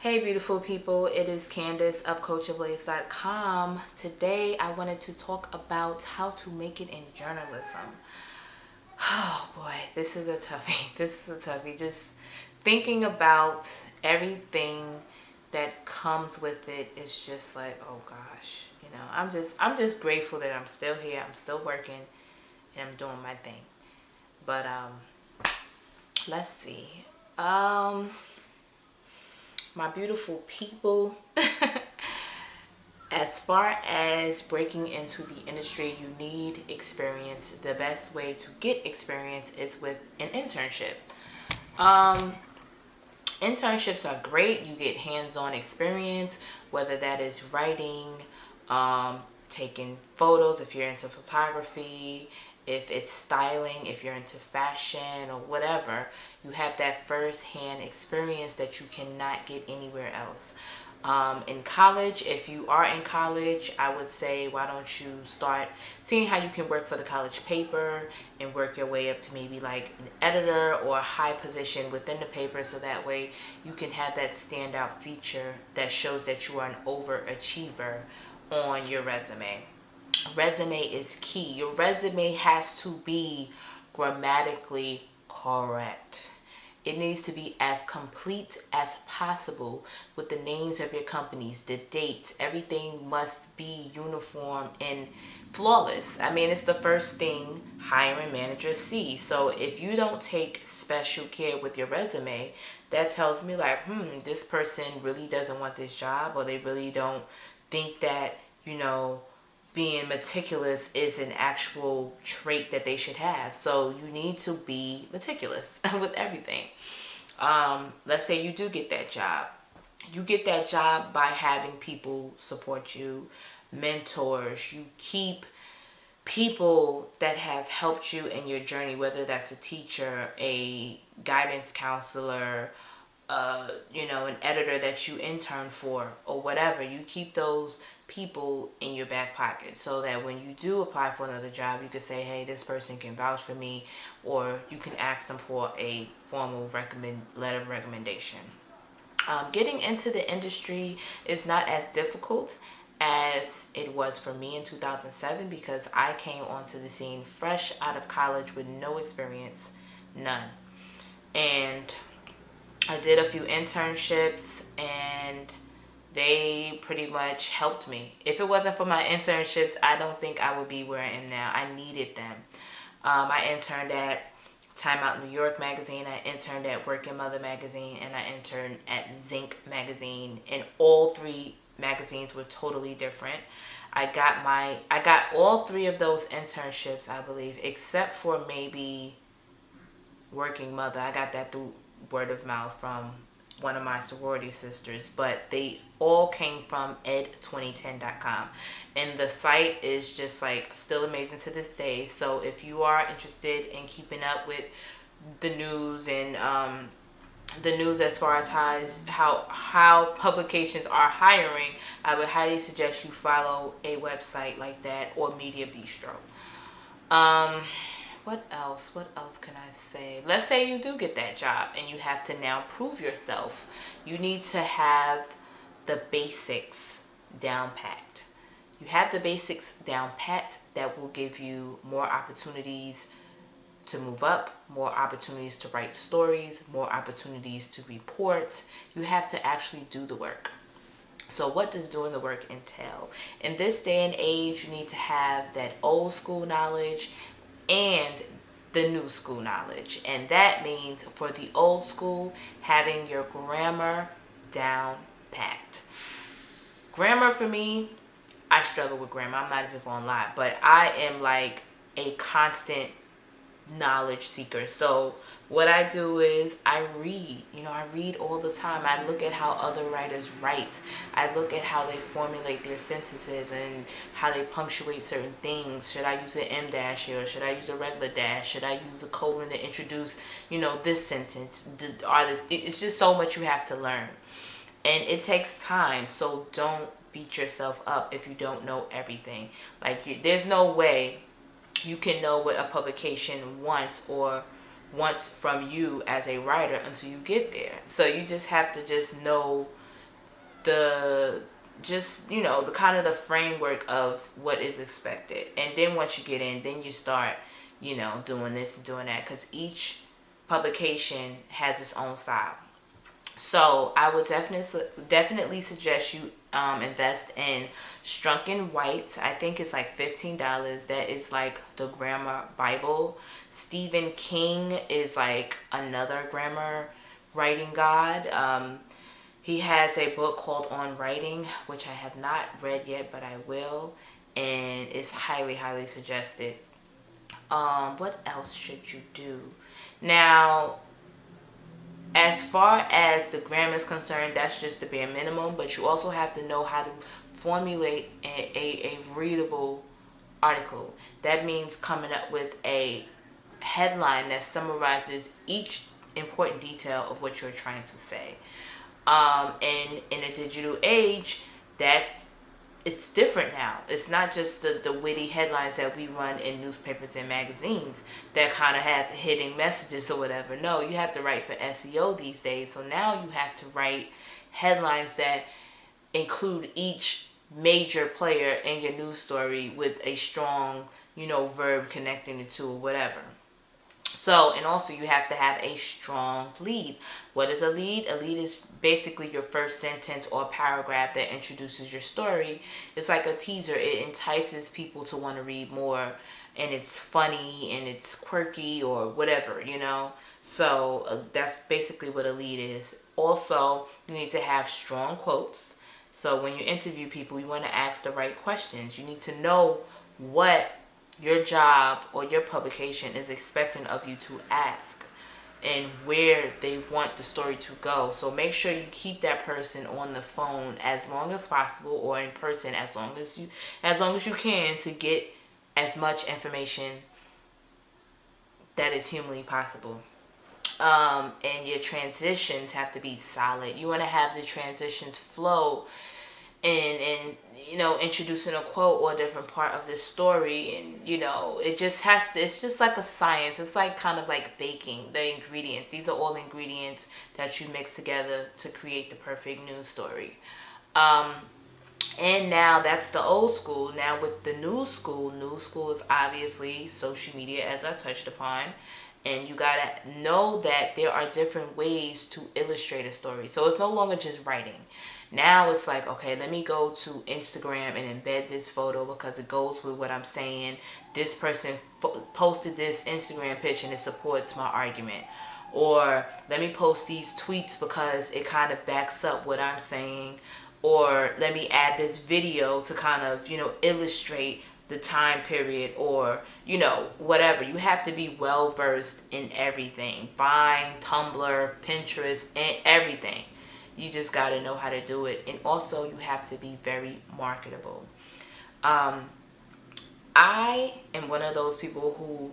Hey beautiful people, it is Candace of CoachAblaze.com. Today I wanted to talk about how to make it in journalism. Oh boy, this is a toughie. This is a toughie. Just thinking about everything that comes with it is just like, oh gosh. I'm just grateful that I'm still here. I'm still working and I'm doing my thing. But let's see. Um my beautiful people. As far as breaking into the industry, you need experience. The best way to get experience is with an internship. Um, Internships are great. You get hands-on experience, whether that is writing, taking photos if you're into photography, if it's styling, if you're into fashion or whatever. You have that first-hand experience that you cannot get anywhere else. In college, if you are in college, I would say, why don't you start seeing how you can work for the college paper and work your way up to maybe like an editor or a high position within the paper, so that way you can have that standout feature that shows that you are an overachiever on your resume. Resume is key. Your resume has to be grammatically correct. It needs to be as complete as possible with the names of your companies, the dates. Everything must be uniform and flawless. I mean, it's the first thing hiring managers see. So if you don't take special care with your resume, that tells me like, this person really doesn't want this job, or they really don't think that, being meticulous is an actual trait that they should have. So you need to be meticulous with everything. Let's say you do get that job. You get that job by having people support you, mentors. You keep people that have helped you in your journey, whether that's a teacher, a guidance counselor, an editor that you intern for, or whatever. You keep those people in your back pocket so that when you do apply for another job, you can say, hey, this person can vouch for me, or you can ask them for a formal letter of recommendation. Getting into the industry is not as difficult as it was for me in 2007, because I came onto the scene fresh out of college with no experience, none. And I did a few internships and they pretty much helped me. If it wasn't for my internships, I don't think I would be where I am now. I needed them. I interned at Time Out New York magazine, I interned at Working Mother magazine, and I interned at Zinc magazine. And all three magazines were totally different. I got all three of those internships, I believe, except for maybe Working Mother. I got that through word of mouth from one of my sorority sisters, but they all came from ed2010.com, and the site is just like still amazing to this day. So if you are interested in keeping up with the news and the news as far as how publications are hiring, I would highly suggest you follow a website like that or Media Bistro. um what else? What else can I say? Let's say you do get that job and you have to now prove yourself. You need to have the basics down packed. You have the basics down packed, that will give you more opportunities to move up, more opportunities to write stories, more opportunities to report. You have to actually do the work. So what does doing the work entail? In this day and age, you need to have that old school knowledge and the new school knowledge. And that means for the old school, having your grammar down packed. Grammar for me, I struggle with grammar. I'm not even going to lie. But I am like a constant knowledge seeker. So what I do is I read. I read all the time. I look at how other writers write. I look at how they formulate their sentences and how they punctuate certain things. Should I use an M dash here? Or should I use a regular dash? Should I use a colon to introduce, this sentence? It's just so much you have to learn. And it takes time. So don't beat yourself up if you don't know everything. There's no way you can know what a publication wants from you as a writer until you get there. So you just have to just know the just, you know, the kind of the framework of what is expected. And then once you get in, then you start, you know, doing this and doing that, because each publication has its own style. So I would definitely suggest you invest in Strunk White. I think it's like $15. That is like the grammar Bible. Stephen King is like another grammar writing god. He has a book called On Writing, which I have not read yet, but I will, and it's highly suggested. What else should you do? Now, as far as the grammar is concerned, that's just the bare minimum, but you also have to know how to formulate a readable article. That means coming up with a headline that summarizes each important detail of what you're trying to say. And in a digital age, that it's different now. It's not just the witty headlines that we run in newspapers and magazines that kind of have hidden messages or whatever. No, you have to write for SEO these days. So now you have to write headlines that include each major player in your news story with a strong, you know, verb connecting the two or whatever. So, and also you have to have a strong lead. What is a lead? A lead is basically your first sentence or paragraph that introduces your story. It's like a teaser. It entices people to want to read more, and it's funny and it's quirky or whatever, you know. So that's basically what a lead is. Also, you need to have strong quotes. So when you interview people, you want to ask the right questions. You need to know what your job or your publication is expecting of you to ask and where they want the story to go. So make sure you keep that person on the phone as long as possible, or in person as long as you can, to get as much information that is humanly possible. And your transitions have to be solid. You want to have the transitions flow and you know, introducing a quote or a different part of the story, and you know, it just has to, it's just like a science. It's like kind of like baking. The ingredients, these are all ingredients that you mix together to create the perfect news story. And now that's the old school. Now with the new school is obviously social media, as I touched upon. And you gotta know that there are different ways to illustrate a story. So it's no longer just writing. Now it's like, okay, let me go to Instagram and embed this photo because it goes with what I'm saying. This person posted this Instagram picture and it supports my argument. Or let me post these tweets because it kind of backs up what I'm saying. Or let me add this video to kind of, you know, illustrate the time period, or, you know, whatever. You have to be well versed in everything. Vine, Tumblr, Pinterest, and everything. You just got to know how to do it. And also you have to be very marketable. I am one of those people who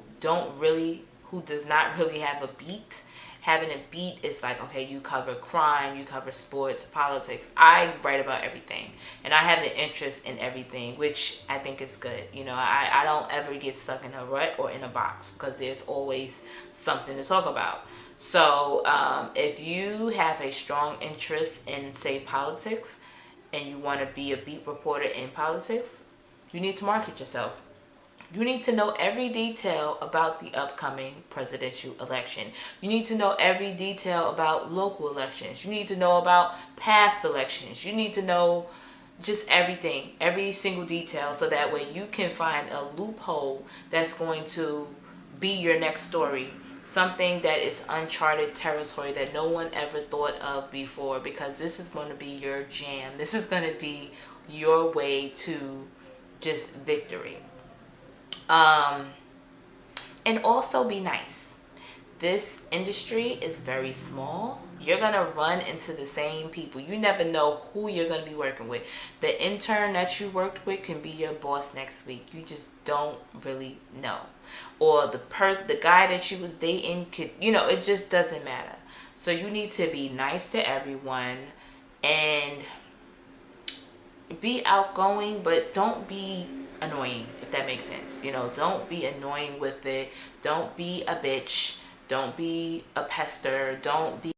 does not really have a beat. Having a beat is like, okay, you cover crime, you cover sports, politics. I write about everything, and I have an interest in everything, which I think is good. You know, I don't ever get stuck in a rut or in a box, because there's always something to talk about. So if you have a strong interest in, say, politics, and you want to be a beat reporter in politics, you need to market yourself. You need to know every detail about the upcoming presidential election. You need to know every detail about local elections. You need to know about past elections. You need to know just everything, every single detail, so that way you can find a loophole that's going to be your next story. Something that is uncharted territory that no one ever thought of before, because this is going to be your jam. This is going to be your way to just victory. And also be nice. This industry is very small. You're going to run into the same people. You never know who you're going to be working with. The intern that you worked with can be your boss next week. You just don't really know. Or the guy that you was dating could, you know, it just doesn't matter. So you need to be nice to everyone and be outgoing, but don't be annoying, if that makes sense. You know, don't be annoying with it. Don't be a bitch. Don't be a pester. Don't be